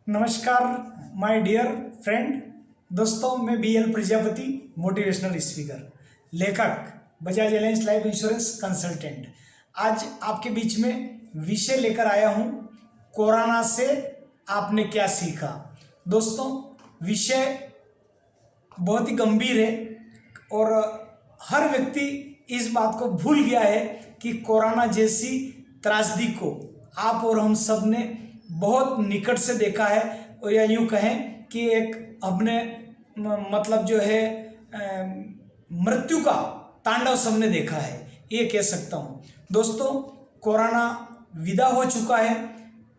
नमस्कार my dear friend. दोस्तों, मैं BL प्रजापति, मोटिवेशनल स्पीकर, लेखक, Bajaj Allianz life insurance consultant. आज आपके बीच में विषय लेकर आया हूँ, कोरोना से आपने क्या सीखा। दोस्तों, विषय बहुत ही गंभीर है और हर व्यक्ति इस बात को भूल गया है कि कोरोना जैसी त्रासदी को आप और हम सब ने बहुत निकट से देखा है, और या यूँ कहें कि एक हमने मतलब जो है मृत्यु का तांडव सबने देखा है, ये कह सकता हूँ। दोस्तों, कोरोना विदा हो चुका है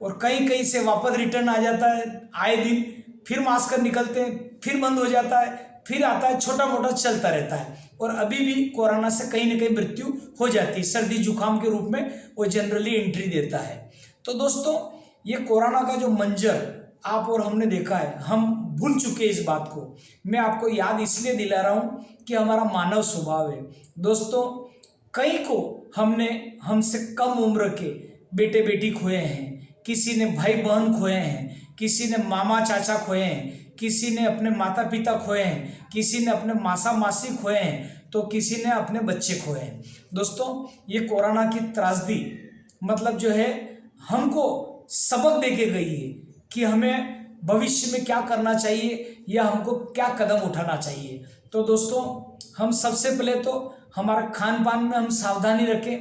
और कहीं कहीं से वापस रिटर्न आ जाता है। आए दिन फिर मास्क निकलते हैं, फिर बंद हो जाता है, फिर आता है, छोटा मोटा चलता रहता है। और अभी भी कोरोना से कहीं ना कहीं मृत्यु हो जाती है, सर्दी जुकाम के रूप में वो जनरली एंट्री देता है। तो दोस्तों, ये कोरोना का जो मंजर आप और हमने देखा है, हम भूल चुके हैं इस बात को। मैं आपको याद इसलिए दिला रहा हूँ कि हमारा मानव स्वभाव है। दोस्तों, कई को हमने हमसे कम उम्र के बेटे बेटी खोए हैं, किसी ने भाई बहन खोए हैं, किसी ने मामा चाचा खोए हैं, किसी ने अपने माता पिता खोए हैं, किसी ने अपने मासा मासी खोए हैं, तो किसी ने अपने बच्चे खोए हैं। दोस्तों, ये कोरोना की त्रासदी मतलब जो है हमको सबक दे के गई है कि हमें भविष्य में क्या करना चाहिए या हमको क्या कदम उठाना चाहिए। तो दोस्तों, हम सबसे पहले तो हमारा खान पान में हम सावधानी रखें।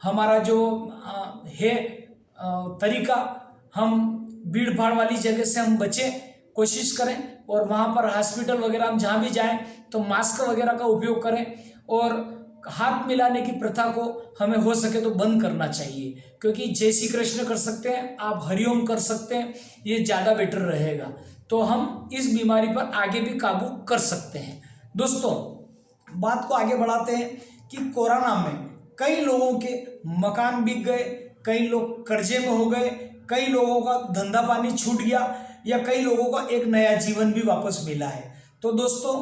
हमारा जो है तरीका, हम भीड़ भाड़ वाली जगह से हम बचें, कोशिश करें। और वहाँ पर हॉस्पिटल वगैरह हम जहाँ भी जाएं तो मास्क वगैरह का उपयोग करें, और हाथ मिलाने की प्रथा को हमें हो सके तो बंद करना चाहिए, क्योंकि जय श्री कृष्ण कर सकते हैं, आप हरिओम कर सकते हैं, ये ज़्यादा बेटर रहेगा। तो हम इस बीमारी पर आगे भी काबू कर सकते हैं। दोस्तों, बात को आगे बढ़ाते हैं कि कोरोना में कई लोगों के मकान बिक गए, कई लोग कर्जे में हो गए, कई लोगों का धंधा पानी छूट गया, या कई लोगों का एक नया जीवन भी वापस मिला है। तो दोस्तों,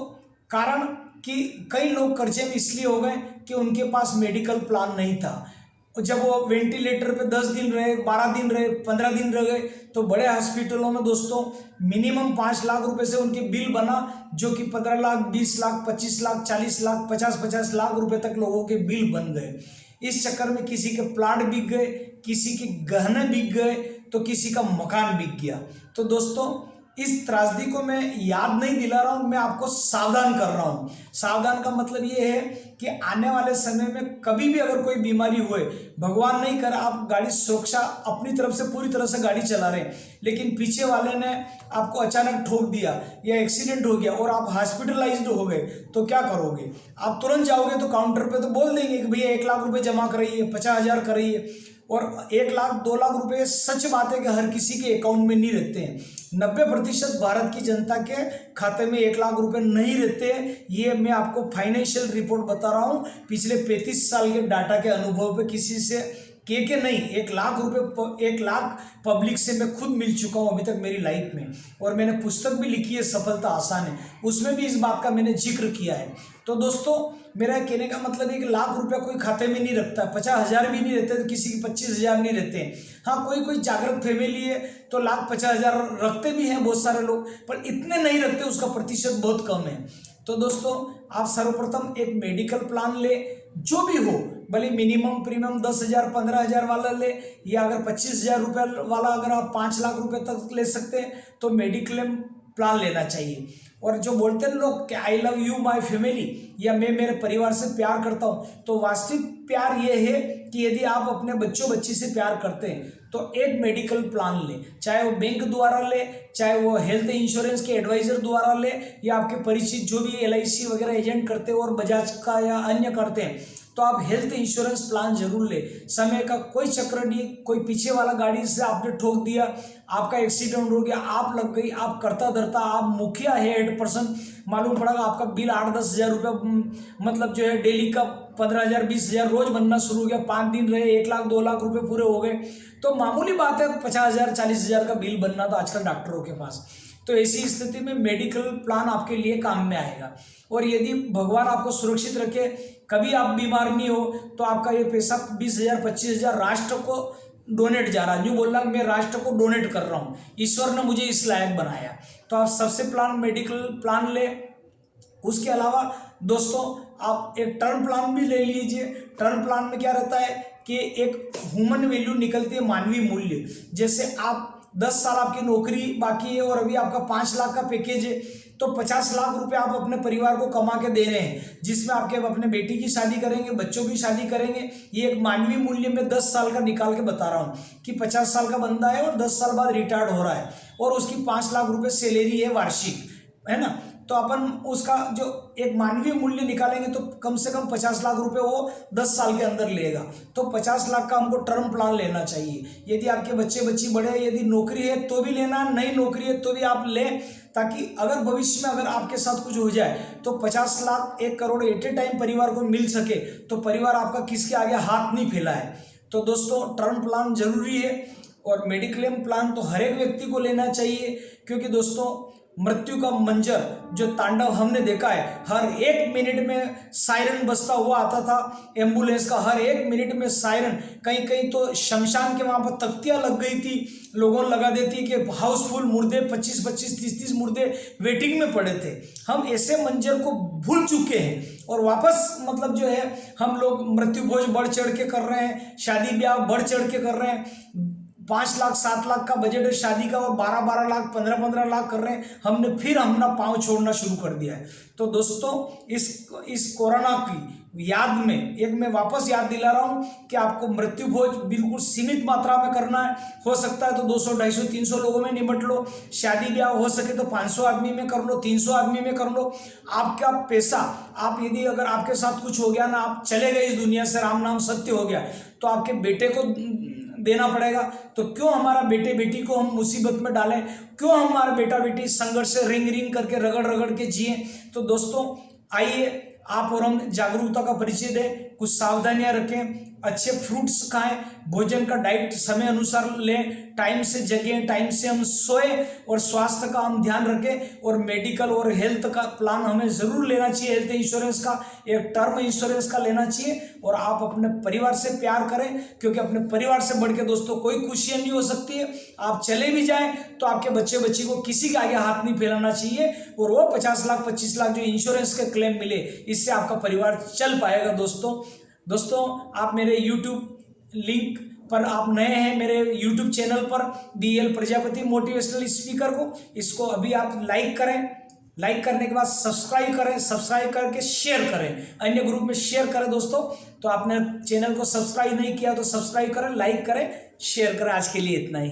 कारण कि कई लोग कर्जे में इसलिए हो गए कि उनके पास मेडिकल प्लान नहीं था। जब वो वेंटिलेटर पे 10 दिन रहे, 12 दिन रहे, 15 दिन रह गए, तो बड़े हॉस्पिटलों में दोस्तों मिनिमम 5 लाख रुपए से उनके बिल बना, जो कि 15 लाख, 20 लाख, 25 लाख, 40 लाख, 50-50 लाख रुपए तक लोगों के बिल बन गए। इस चक्कर में किसी के प्लाट बिक गए, किसी के गहने बिक गए, तो किसी का मकान बिक गया। तो दोस्तों, इस त्रासदी को मैं याद नहीं दिला रहा हूँ, मैं आपको सावधान कर रहा हूँ। सावधान का मतलब ये है कि आने वाले समय में कभी भी अगर कोई बीमारी हुए, भगवान नहीं करे, आप गाड़ी सुरक्षा अपनी तरफ से पूरी तरह से गाड़ी चला रहे हैं, लेकिन पीछे वाले ने आपको अचानक ठोक दिया या एक्सीडेंट हो गया और आप हॉस्पिटलाइज्ड हो गए, तो क्या करोगे? आप तुरंत जाओगे तो काउंटर पे तो बोल देंगे कि भैया 1 लाख रुपए जमा कराइए, 50,000 कराइए। और 1 लाख 2 लाख रुपए, सच बात है कि हर किसी के अकाउंट में नहीं रहते हैं। 90% भारत की जनता के खाते में 1 लाख रुपए नहीं रहते हैं। ये मैं आपको फाइनेंशियल रिपोर्ट बता रहा हूँ, पिछले 35 साल के डाटा के अनुभव पे, किसी से के नहीं। 1 लाख रुपए, 1 लाख पब्लिक से मैं खुद मिल चुका हूँ अभी तक मेरी लाइफ में, और मैंने पुस्तक भी लिखी है, सफलता आसान है, उसमें भी इस बात का मैंने जिक्र किया है। तो दोस्तों, मेरा कहने का मतलब है कि लाख रुपया कोई खाते में नहीं रखता, 50,000 भी नहीं रहते, तो किसी की 25,000 नहीं रहते हैं। हाँ, कोई कोई जागृत फैमिली है तो लाख 50,000 रखते भी हैं बहुत सारे लोग, पर इतने नहीं रखते, उसका प्रतिशत बहुत कम है। तो दोस्तों, आप सर्वप्रथम एक मेडिकल प्लान ले, जो भी हो, भले मिनिमम प्रीमियम 10,000 15,000 वाला ले, या अगर 25,000 रुपये वाला अगर आप 5 लाख रुपए तक ले सकते हैं तो मेडिक्लेम प्लान लेना चाहिए। और जो बोलते हैं लोग कि I love you my family, या मैं मेरे परिवार से प्यार करता हूँ, तो वास्तविक प्यार ये है कि यदि आप अपने बच्चों बच्ची से प्यार करते हैं तो एक मेडिकल प्लान ले, चाहे वो बैंक द्वारा ले, चाहे वो हेल्थ इंश्योरेंस के एडवाइजर द्वारा ले, या आपके परिचित जो भी LIC वगैरह एजेंट करते हैं और बजाज का या अन्य करते हैं, तो आप हेल्थ इंश्योरेंस प्लान जरूर ले। समय का कोई चक्कर नहीं, कोई पीछे वाला गाड़ी से आपने ठोक दिया, आपका एक्सीडेंट हो गया, आप लग गई, आप करता धरता, आप मुखिया है, हेड पर्सन, मालूम पड़ेगा आपका बिल 8-10 हज़ार रुपये, मतलब जो है डेली का 15,000 20,000 रोज बनना शुरू हो गया, 5 दिन रहे, 1 लाख 2 लाख रुपए पूरे हो गए, तो मामूली बात है 50,000 40,000 का बिल बनना था आजकल डॉक्टरों के पास। तो ऐसी स्थिति में मेडिकल प्लान आपके लिए काम में आएगा। और यदि भगवान आपको सुरक्षित रखे, कभी आप बीमार नहीं हो, तो आपका ये पैसा 20,000 25,000 राष्ट्र को डोनेट जा रहा है, यूँ बोलना मैं राष्ट्र को डोनेट कर रहा हूँ, ईश्वर ने मुझे इस लायक बनाया। तो आप सबसे प्लान मेडिकल प्लान ले। उसके अलावा दोस्तों आप एक टर्म प्लान भी ले लीजिए। टर्म प्लान में क्या रहता है कि एक ह्यूमन वैल्यू निकलती है, मानवीय मूल्य। जैसे आप 10 साल आपकी नौकरी बाकी है और अभी आपका 5 लाख का पैकेज है, तो 50 लाख रुपए आप अपने परिवार को कमा के दे रहे हैं, जिसमें आपके अपने बेटी की शादी करेंगे, बच्चों की शादी करेंगे। ये एक मानवीय मूल्य में 10 साल का निकाल के बता रहा हूँ कि 50 साल का बंदा है और 10 साल बाद रिटायर्ड हो रहा है और उसकी 5 लाख रुपए सैलरी है वार्षिक, है ना। तो अपन उसका जो एक मानवीय मूल्य निकालेंगे तो कम से कम 50 लाख रुपए वो 10 साल के अंदर लेगा। तो 50 लाख का हमको टर्म प्लान लेना चाहिए। यदि आपके बच्चे बच्ची बड़े हैं, यदि नौकरी है तो भी लेना, नई नौकरी है तो भी आप लें, ताकि अगर भविष्य में अगर आपके साथ कुछ हो जाए तो 50 lakh 1 crore at a time परिवार को मिल सके, तो परिवार आपका किसके आगे हाथ नहीं फैलाए। तो दोस्तों टर्म प्लान जरूरी है और मेडिक्लेम प्लान तो हर एक व्यक्ति को लेना चाहिए, क्योंकि दोस्तों मृत्यु का मंजर जो तांडव हमने देखा है, हर 1 मिनट में सायरन बजता हुआ आता था एम्बुलेंस का, हर 1 मिनट में सायरन। कहीं कहीं तो शमशान के वहाँ पर तख्तियाँ लग गई थी, लोगों लगा देती कि हाउसफुल मुर्दे 25-25 30-30 मुर्दे वेटिंग में पड़े थे। हम ऐसे मंजर को भूल चुके हैं और वापस मतलब जो है हम लोग मृत्यु भोज बढ़ चढ़ के कर रहे हैं, शादी ब्याह बढ़ चढ़ के कर रहे हैं। 5 लाख 7 लाख का बजट है शादी का और 12-12 लाख 15-15 लाख कर रहे हैं। हमने फिर अपना पाँव छोड़ना शुरू कर दिया है। तो दोस्तों इस कोरोना की याद में एक मैं वापस याद दिला रहा हूँ कि आपको मृत्यु भोज बिल्कुल सीमित मात्रा में करना है। हो सकता है तो 200 250 300 लोगों में निपट लो। शादी ब्याह हो सके तो 500 आदमी में कर लो, 300 आदमी में कर लो। आपका पैसा, आप यदि अगर आपके साथ कुछ हो गया ना, आप चले गए इस दुनिया से, राम नाम सत्य हो गया, तो आपके बेटे को देना पड़ेगा। तो क्यों हमारा बेटे बेटी को हम मुसीबत में डालें, क्यों हमारा बेटा बेटी संघर्ष से रिंग रिंग करके रगड़ रगड़ के जिए। तो दोस्तों आइए आप और हम जागरूकता का परिचय दें, कुछ सावधानियां रखें, अच्छे फ्रूट्स खाएं, भोजन का डाइट समय अनुसार लें, टाइम से जगें, टाइम से हम सोएं और स्वास्थ्य का हम ध्यान रखें। और मेडिकल और हेल्थ का प्लान हमें जरूर लेना चाहिए, हेल्थ इंश्योरेंस का, एक टर्म इंश्योरेंस का लेना चाहिए। और आप अपने परिवार से प्यार करें, क्योंकि अपने परिवार से बढ़ के दोस्तों कोई खुशियां नहीं हो सकती है। आप चले भी जाएं तो आपके बच्चे बच्ची को किसी के आगे हाथ नहीं फैलाना चाहिए, और वो 50 लाख 25 लाख जो इंश्योरेंस के क्लेम मिले, इससे आपका परिवार चल पाएगा। दोस्तों आप मेरे YouTube लिंक पर आप नए हैं, मेरे YouTube चैनल पर BL प्रजापति मोटिवेशनल स्पीकर को, इसको अभी आप लाइक करें, लाइक करने के बाद सब्सक्राइब करें, सब्सक्राइब करके शेयर करें, अन्य ग्रुप में शेयर करें। दोस्तों तो आपने चैनल को सब्सक्राइब नहीं किया तो सब्सक्राइब करें, लाइक करें, शेयर करें। आज के लिए इतना ही।